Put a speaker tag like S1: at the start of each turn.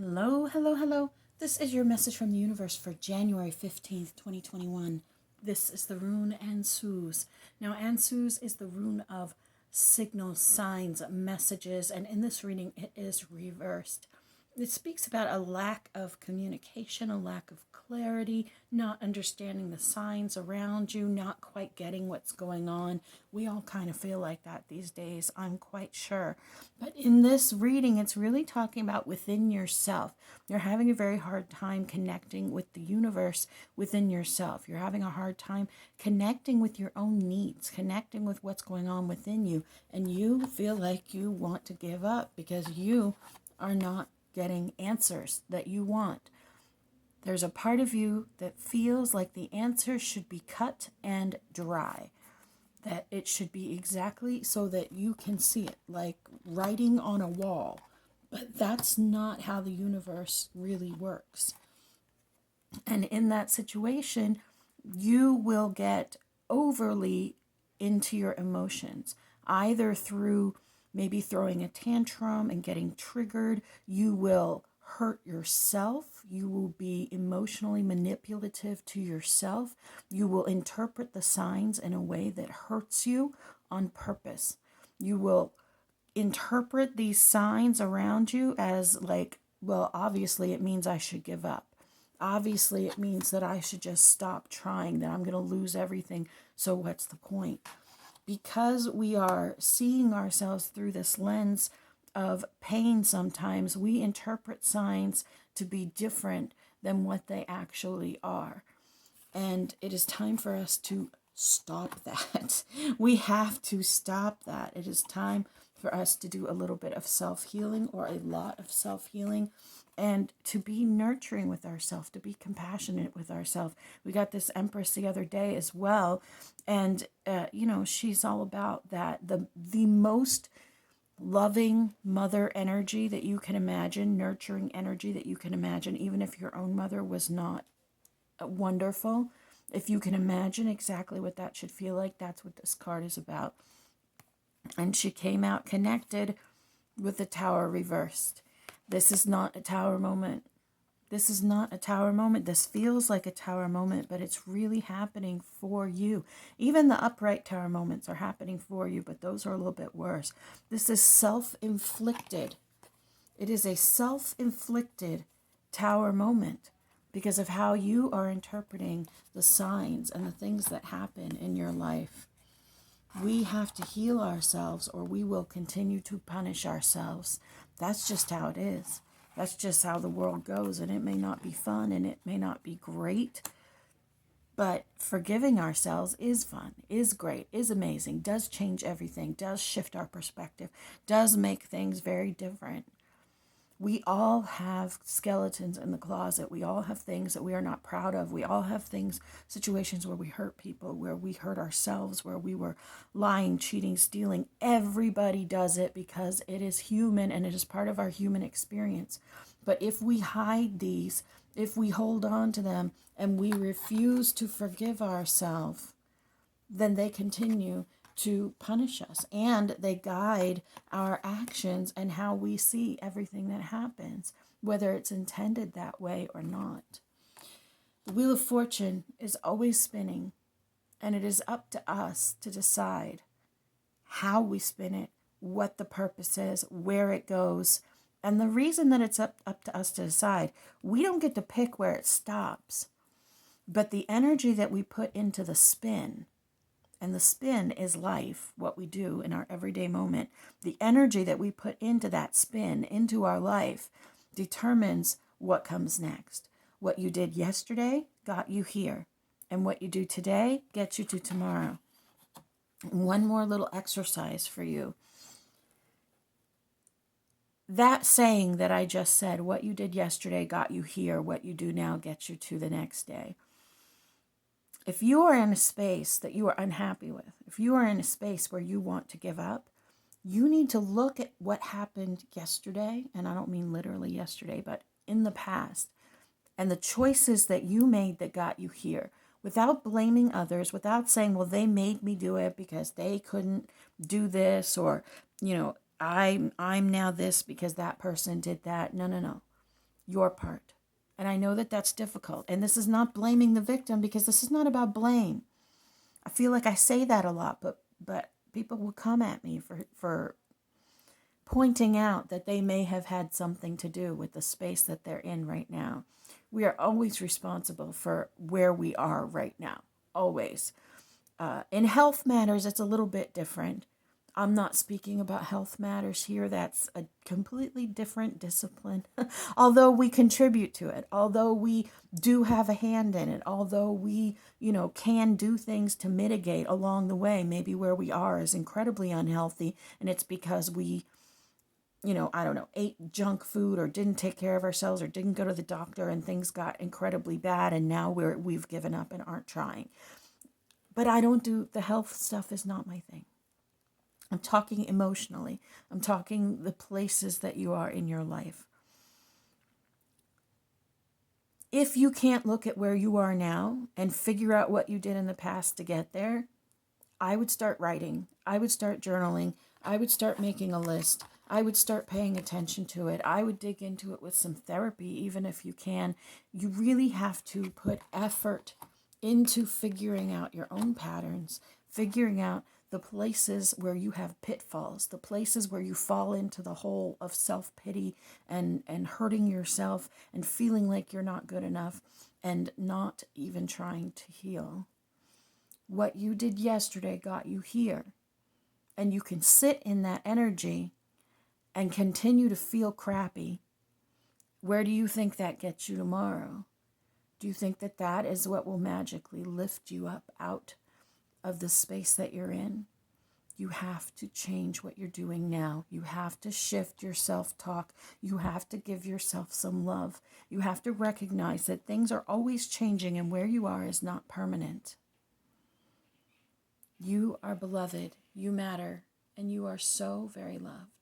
S1: Hello, hello, hello. This is your message from the universe for January 15th, 2021. This is the rune Ansuz. Now, Ansuz is the rune of signals, signs, messages, and in this reading, it is reversed. It speaks about a lack of communication, a lack of clarity, not understanding the signs around you, not quite getting what's going on. We all kind of feel like that these days, I'm quite sure. But in this reading, it's really talking about within yourself. You're having a very hard time connecting with the universe within yourself. You're having a hard time connecting with your own needs, connecting with what's going on within you. And you feel like you want to give up because you are not getting answers that you want. There's a part of you that feels like the answer should be cut and dry, that it should be exactly so that you can see it, like writing on a wall. But that's not how the universe really works. And in that situation, you will get overly into your emotions, either through maybe throwing a tantrum and getting triggered. You will hurt yourself. You will be emotionally manipulative to yourself. You will interpret the signs in a way that hurts you on purpose. You will interpret these signs around you as like, well, obviously it means I should give up. Obviously it means that I should just stop trying, that I'm going to lose everything. So what's the point? Because we are seeing ourselves through this lens of pain sometimes, we interpret signs to be different than what they actually are. And it is time for us to stop that. We have to stop that. It is time for us to do a little bit of self-healing or a lot of self-healing and to be nurturing with ourselves, to be compassionate with ourselves. We got this Empress the other day as well. And, she's all about that. The most loving mother energy that you can imagine, nurturing energy that you can imagine, even if your own mother was not wonderful. If you can imagine exactly what that should feel like, that's what this card is about. And she came out connected with the Tower reversed. This is not a Tower moment. This is not a Tower moment. This feels like a Tower moment, but it's really happening for you. Even the upright Tower moments are happening for you, but those are a little bit worse. This is self-inflicted. It is a self-inflicted Tower moment because of how you are interpreting the signs and the things that happen in your life. We have to heal ourselves or we will continue to punish ourselves. That's just how it is. That's just how the world goes, and it may not be fun and it may not be great, but forgiving ourselves is fun, is great, is amazing, does change everything, does shift our perspective, does make things very different. We all have skeletons in the closet. We all have things that we are not proud of. We all have things, situations where we hurt people, where we hurt ourselves, where we were lying, cheating, stealing. Everybody does it because it is human and it is part of our human experience. But if we hide these, if we hold on to them and we refuse to forgive ourselves, then they continue to punish us and they guide our actions and how we see everything that happens, whether it's intended that way or not. The Wheel of Fortune is always spinning, and it is up to us to decide how we spin it, what the purpose is, where it goes. And the reason that it's up to us to decide, we don't get to pick where it stops, but the energy that we put into the spin, and the spin is life, what we do in our everyday moment. The energy that we put into that spin, into our life, determines what comes next. What you did yesterday got you here. And what you do today gets you to tomorrow. One more little exercise for you. That saying that I just said, what you did yesterday got you here. What you do now gets you to the next day. If you are in a space that you are unhappy with, if you are in a space where you want to give up, you need to look at what happened yesterday, and I don't mean literally yesterday, but in the past, and the choices that you made that got you here, without blaming others, without saying, well, they made me do it because they couldn't do this, or, I'm now this because that person did that. No. your part. And I know that that's difficult. And this is not blaming the victim, because this is not about blame. I feel like I say that a lot, but people will come at me for pointing out that they may have had something to do with the space that they're in right now. We are always responsible for where we are right now, always. In health matters, it's a little bit different. I'm not speaking about health matters here. That's a completely different discipline. Although we contribute to it, although we do have a hand in it, although we, can do things to mitigate along the way, maybe where we are is incredibly unhealthy, and it's because we, I don't know, ate junk food or didn't take care of ourselves or didn't go to the doctor and things got incredibly bad, and now we've given up and aren't trying. But I don't do, the health stuff is not my thing. I'm talking emotionally. I'm talking the places that you are in your life. If you can't look at where you are now and figure out what you did in the past to get there, I would start writing. I would start journaling. I would start making a list. I would start paying attention to it. I would dig into it with some therapy, even if you can. You really have to put effort into figuring out your own patterns, figuring out the places where you have pitfalls, the places where you fall into the hole of self-pity and hurting yourself and feeling like you're not good enough and not even trying to heal. What you did yesterday got you here. And you can sit in that energy and continue to feel crappy. Where do you think that gets you tomorrow? Do you think that that is what will magically lift you up out of the space that you're in? You have to change what you're doing now. You have to shift your self-talk. You have to give yourself some love. You have to recognize that things are always changing and where you are is not permanent. You are beloved, you matter, and you are so very loved.